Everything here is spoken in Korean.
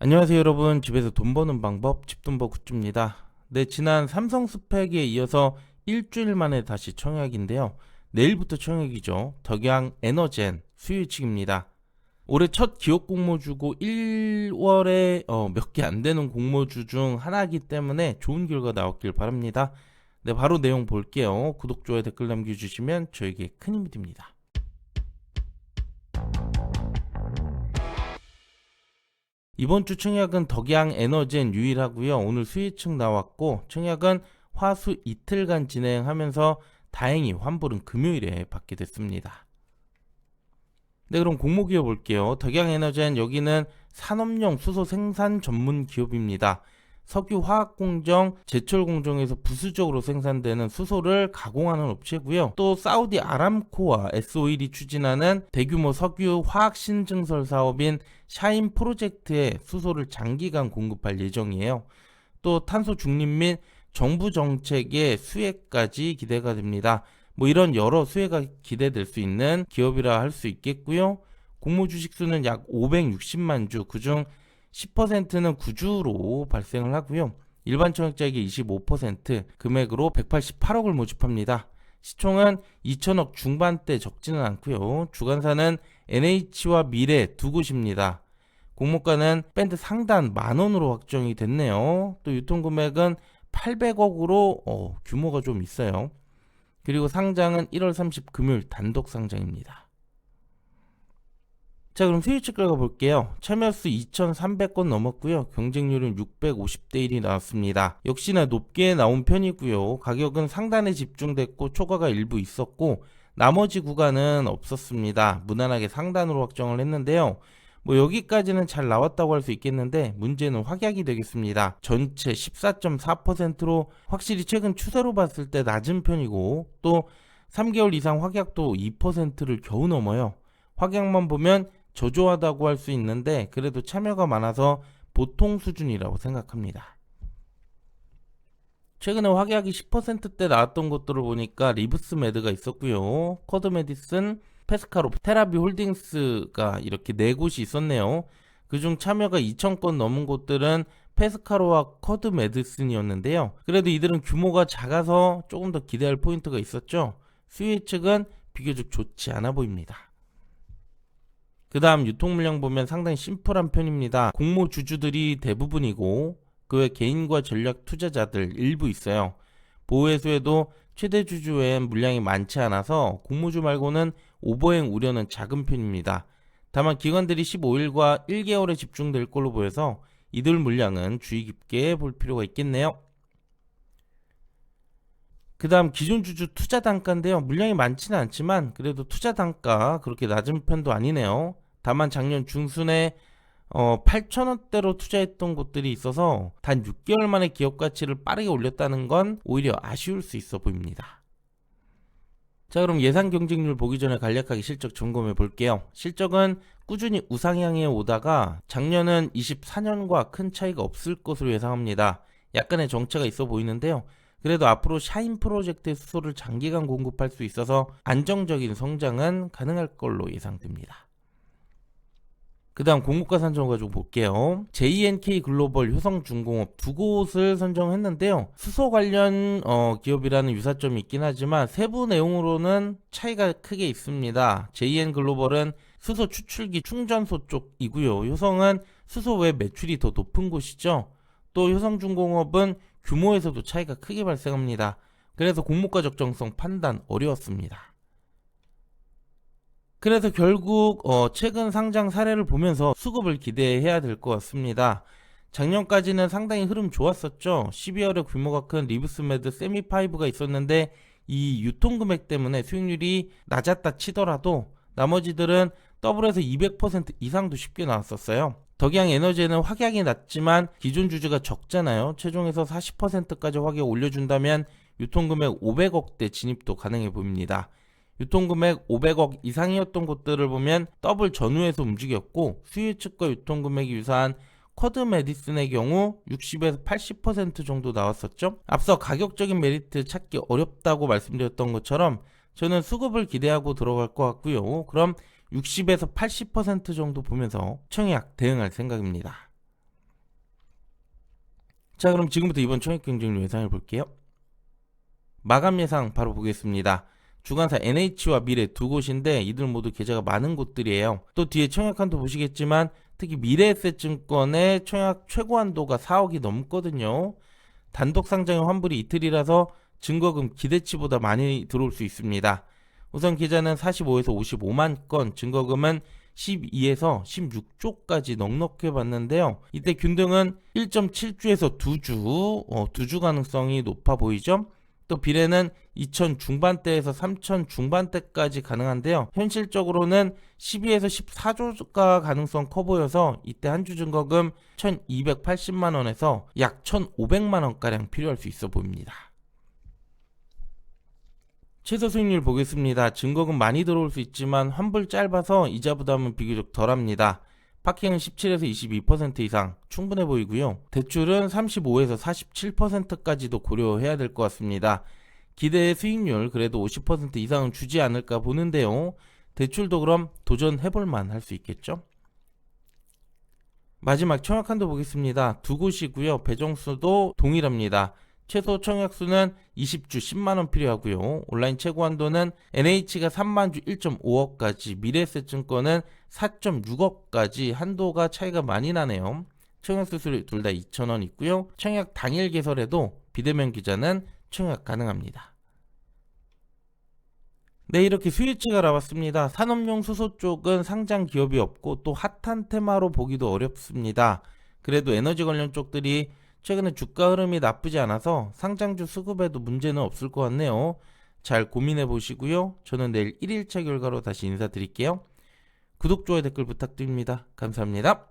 안녕하세요 여러분, 집에서 돈 버는 방법 집돈버 굿즈입니다. 네, 지난 삼성 스펙에 이어서 일주일 만에 다시 청약인데요. 내일부터 청약이죠. 덕양 에너젠 수요일치기입니다. 올해 첫 기업 공모주고 1월에 몇 개 안 되는 공모주 중 하나이기 때문에 좋은 결과 나왔길 바랍니다. 네, 바로 내용 볼게요. 구독, 좋아요, 댓글 남겨주시면 저에게 큰 힘이 됩니다. 이번 주 청약은 덕양 에너젠 유일하고요. 오늘 수혜층 나왔고 청약은 화수 이틀간 진행하면서 다행히 환불은 금요일에 받게 됐습니다. 네, 그럼 공모기업 볼게요. 덕양 에너젠, 여기는 산업용 수소 생산 전문 기업입니다. 석유 화학 공정, 제철 공정에서 부수적으로 생산되는 수소를 가공하는 업체고요. 또 사우디 아람코와 S-오일이 추진하는 대규모 석유 화학 신증설 사업인 샤인 프로젝트에 수소를 장기간 공급할 예정이에요. 또 탄소 중립 및 정부 정책의 수혜까지 기대가 됩니다. 뭐 이런 여러 수혜가 기대될 수 있는 기업이라 할 수 있겠고요. 공모 주식 수는 약 560만 주, 그중 10%는 구주로 발생을 하고요. 일반 청약자에게 25%, 금액으로 188억을 모집합니다. 시총은 2천억 중반대 적지는 않고요. 주관사는 NH와 미래 두 곳입니다. 공모가는 밴드 상단 만원으로 확정이 됐네요. 또 유통금액은 800억으로 규모가 좀 있어요. 그리고 상장은 1월 30 금요일 단독 상장입니다. 자, 그럼 수요일치 결과 볼게요. 참여수 2,300건 넘었고요. 경쟁률은 650대 1이 나왔습니다. 역시나 높게 나온 편이고요. 가격은 상단에 집중됐고 초과가 일부 있었고 나머지 구간은 없었습니다. 무난하게 상단으로 확정을 했는데요. 뭐 여기까지는 잘 나왔다고 할 수 있겠는데 문제는 확약이 되겠습니다. 전체 14.4%로 확실히 최근 추세로 봤을 때 낮은 편이고 또 3개월 이상 확약도 2%를 겨우 넘어요. 확약만 보면 저조하다고 할 수 있는데 그래도 참여가 많아서 보통 수준이라고 생각합니다. 최근에 확약이 10%대 나왔던 것들을 보니까 리브스 매드가 있었고요. 쿼드 메디슨, 페스카로, 테라비 홀딩스가 이렇게 네 곳이 있었네요. 그중 참여가 2,000건 넘은 곳들은 페스카로와 쿼드 메디슨이었는데요. 그래도 이들은 규모가 작아서 조금 더 기대할 포인트가 있었죠. 수혜 측은 비교적 좋지 않아 보입니다. 그 다음 유통 물량 보면 상당히 심플한 편입니다. 공모 주주들이 대부분이고 그 외 개인과 전략 투자자들 일부 있어요. 보호회수에도 최대 주주 외엔 물량이 많지 않아서 공모주 말고는 오버행 우려는 작은 편입니다. 다만 기관들이 15일과 1개월에 집중될 걸로 보여서 이들 물량은 주의 깊게 볼 필요가 있겠네요. 그 다음 기존 주주 투자 단가인데요. 물량이 많지는 않지만 그래도 투자 단가 그렇게 낮은 편도 아니네요. 다만 작년 중순에 8,000원대로 투자했던 곳들이 있어서 단 6개월 만에 기업 가치를 빠르게 올렸다는 건 오히려 아쉬울 수 있어 보입니다. 자, 그럼 예상 경쟁률 보기 전에 간략하게 실적 점검해 볼게요. 실적은 꾸준히 우상향해 오다가 작년은 24년과 큰 차이가 없을 것으로 예상합니다. 약간의 정체가 있어 보이는데요. 그래도 앞으로 샤인 프로젝트의 수소를 장기간 공급할 수 있어서 안정적인 성장은 가능할 걸로 예상됩니다. 그 다음 공모가 선정을 가지고 볼게요. JNK 글로벌, 효성중공업 두 곳을 선정했는데요. 수소 관련 기업이라는 유사점이 있긴 하지만 세부 내용으로는 차이가 크게 있습니다. JN 글로벌은 수소 추출기 충전소 쪽이고요. 효성은 수소 외 매출이 더 높은 곳이죠. 또 효성중공업은 규모에서도 차이가 크게 발생합니다. 그래서 공모가 적정성 판단 어려웠습니다. 그래서 결국 최근 상장 사례를 보면서 수급을 기대해야 될 것 같습니다. 작년까지는 상당히 흐름 좋았었죠. 12월에 규모가 큰 리브스매드 세미5가 있었는데 이 유통금액 때문에 수익률이 낮았다 치더라도 나머지들은 더블에서 200% 이상도 쉽게 나왔었어요. 덕양 에너지는 확약이 낮지만 기존 주주가 적잖아요. 최종에서 40%까지 확약 올려준다면 유통금액 500억대 진입도 가능해 보입니다. 유통금액 500억 이상이었던 곳들을 보면 더블 전후에서 움직였고 수혜 측과 유통금액이 유사한 쿼드 메디슨의 경우 60에서 80% 정도 나왔었죠. 앞서 가격적인 메리트 찾기 어렵다고 말씀드렸던 것처럼 저는 수급을 기대하고 들어갈 것 같고요. 그럼 60에서 80% 정도 보면서 청약 대응할 생각입니다. 자, 그럼 지금부터 이번 청약 경쟁률 예상을 볼게요. 마감 예상 바로 보겠습니다. 주관사 NH와 미래 두 곳인데 이들 모두 계좌가 많은 곳들이에요. 또 뒤에 청약한도 보시겠지만 특히 미래에셋증권의 청약 최고 한도가 4억이 넘거든요. 단독 상장의 환불이 이틀이라서 증거금 기대치보다 많이 들어올 수 있습니다. 우선 계좌는 45에서 55만 건, 증거금은 12에서 16조까지 넉넉히 받는데요. 이때 균등은 1.7주에서 2주, 2주 가능성이 높아 보이죠. 또 비례는 2천 중반대에서 3천 중반대까지 가능한데요. 현실적으로는 12에서 14조가 가능성 커 보여서 이때 한 주 증거금 1280만원에서 약 1500만원가량 필요할 수 있어 보입니다. 최소 수익률 보겠습니다. 증거금 많이 들어올 수 있지만 환불 짧아서 이자 부담은 비교적 덜합니다. 파킹은 17에서 22% 이상 충분해 보이고요. 대출은 35에서 47%까지도 고려해야 될 것 같습니다. 기대의 수익률 그래도 50% 이상은 주지 않을까 보는데요. 대출도 그럼 도전해볼만 할 수 있겠죠. 마지막 청약한도 보겠습니다. 두 곳이고요. 배정수도 동일합니다. 최소 청약수는 20주 10만원 필요하고요. 온라인 최고 한도는 NH가 3만주 1.5억까지, 미래에셋증권은 4.6억까지 한도가 차이가 많이 나네요. 청약 수수료 둘 다 2,000원 있고요. 청약 당일 개설에도 비대면 기자는 청약 가능합니다. 네, 이렇게 수혜층을 알아봤습니다. 산업용 수소 쪽은 상장 기업이 없고 또 핫한 테마로 보기도 어렵습니다. 그래도 에너지 관련 쪽들이 최근에 주가 흐름이 나쁘지 않아서 상장주 수급에도 문제는 없을 것 같네요. 잘 고민해 보시고요. 저는 내일 1일차 결과로 다시 인사드릴게요. 구독, 좋아요, 댓글 부탁드립니다. 감사합니다.